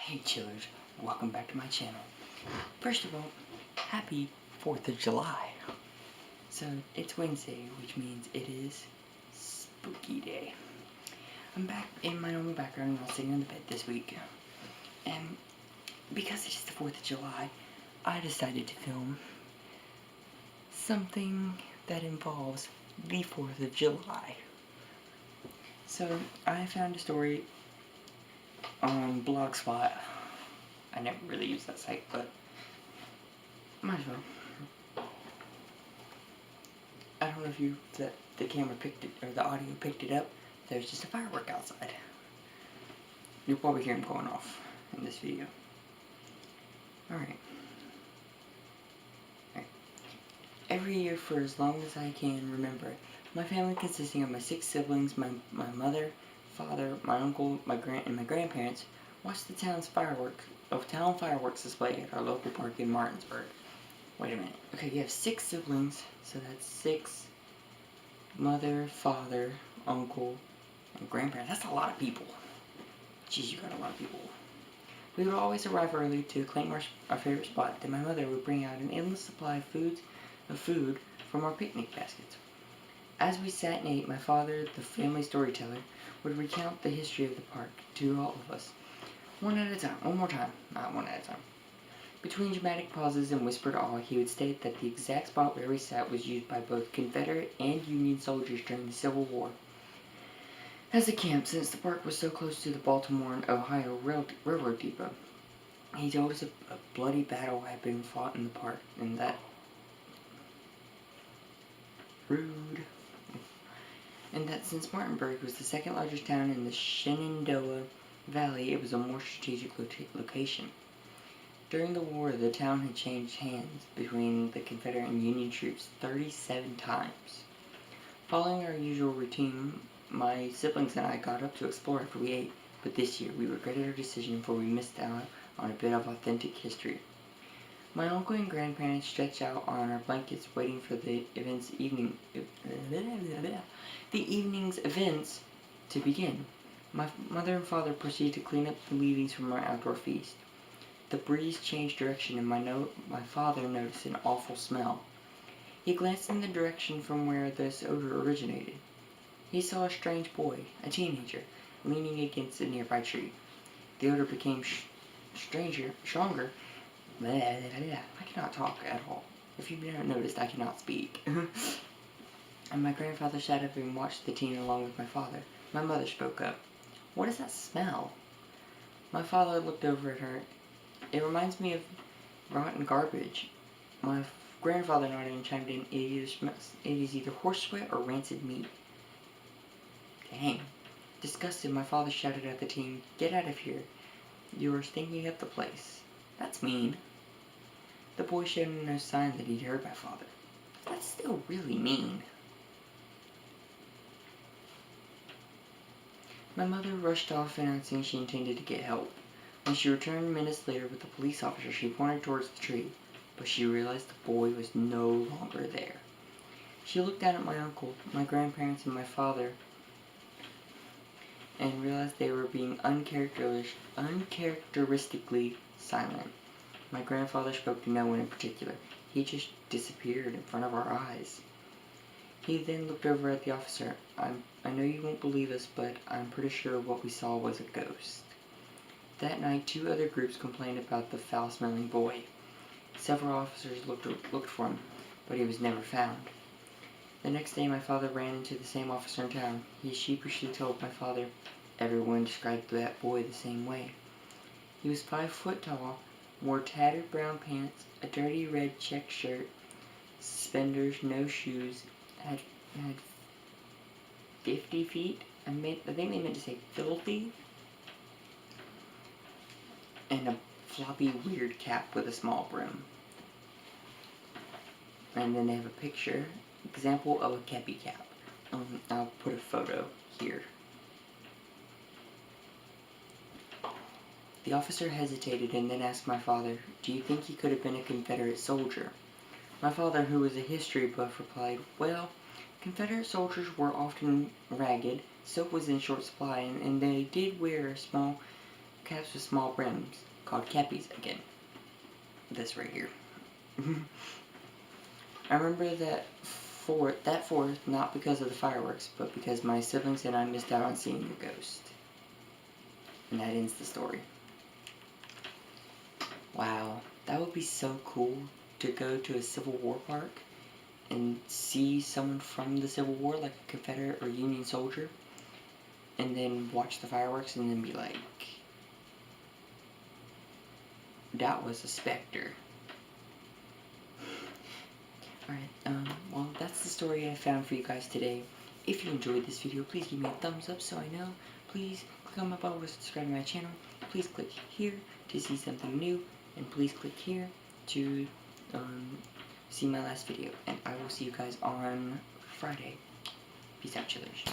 Hey chillers, welcome back to my channel. First of all, happy 4th of July. So, it's Wednesday, which means it is Spooky Day. I'm back in my normal background while sitting in the bed this week. And because it's the 4th of July, I decided to film something that involves the 4th of July. So, I found a story on blogspot. I never really use that site, but might as well. I don't know if the camera picked it, or the audio picked it up. There's just a firework outside. You'll probably hear them going off in this video. Alright. Every year for as long as I can remember, my family consisting of my 6 siblings, my mother, father, my uncle, my grandparents, watched the town fireworks display at our local park in Martinsburg. Wait a minute. Okay, you have 6 siblings, so that's 6 mother, father, uncle, and grandparents. That's a lot of people. Jeez, you got a lot of people. We would always arrive early to claim our favorite spot. Then my mother would bring out an endless supply of food from our picnic baskets. As we sat and ate, my father, the family storyteller, would recount the history of the park to all of us. One at a time. One more time. Not one at a time. Between dramatic pauses and whispered awe, he would state that the exact spot where we sat was used by both Confederate and Union soldiers during the Civil War as a camp, since the park was so close to the Baltimore and Ohio Railroad Depot. He told us a bloody battle had been fought in the park, and that since Martinsburg was the second largest town in the Shenandoah Valley, it was a more strategic location. During the war, the town had changed hands between the Confederate and Union troops 37 times. Following our usual routine, my siblings and I got up to explore after we ate, but this year we regretted our decision, for we missed out on a bit of authentic history. My uncle and grandparents stretched out on our blankets waiting for the evening's events to begin. My mother and father proceeded to clean up the leavings from our outdoor feast. The breeze changed direction, and my father noticed an awful smell. He glanced in the direction from where this odor originated. He saw a strange boy, a teenager, leaning against a nearby tree. The odor became stronger. I cannot talk at all. If you've never noticed, I cannot speak. And my grandfather sat up and watched the teen along with my father. My mother spoke up. "What is that smell?" My father looked over at her. "It reminds me of rotten garbage." My grandfather nodded and chimed in, It is either horse sweat or rancid meat." Dang. Disgusted, my father shouted at the teen, "Get out of here. You are stinking up the place." "That's mean." The boy showed no sign that he'd heard my father. "That's still really mean." My mother rushed off, announcing she intended to get help. When she returned minutes later with the police officer, she pointed towards the tree, but she realized the boy was no longer there. She looked down at my uncle, my grandparents, and my father, and realized they were being uncharacteristically silent. My grandfather spoke to no one in particular. He just disappeared in front of our eyes. He then looked over at the officer. I know you won't believe us, but I'm pretty sure what we saw was a ghost." That night, 2 other groups complained about the foul-smelling boy. Several officers looked for him, but he was never found. The next day, my father ran into the same officer in town. He sheepishly told my father, "Everyone described that boy the same way. He was 5 foot tall, wore tattered brown pants, a dirty red check shirt, suspenders, no shoes, had 50 feet, I think they meant to say filthy, and a floppy weird cap with a small brim." And then they have a picture, example of a kepi cap. I'll put a photo here. The officer hesitated and then asked my father, "Do you think he could have been a Confederate soldier?" My father, who was a history buff, replied, "Well, Confederate soldiers were often ragged, soap was in short supply, and they did wear small caps with small brims, called cappies again. This right here. I remember that fourth, not because of the fireworks, but because my siblings and I missed out on seeing the ghost. And that ends the story. Wow, that would be so cool to go to a Civil War park and see someone from the Civil War, like a Confederate or Union soldier, and then watch the fireworks and then be like, that was a specter. Alright, well, that's the story I found for you guys today. If you enjoyed this video, please give me a thumbs up so I know. Please click on my button to subscribe to my channel. Please click here to see something new. And please click here to see my last video. And I will see you guys on Friday. Peace out, chillers.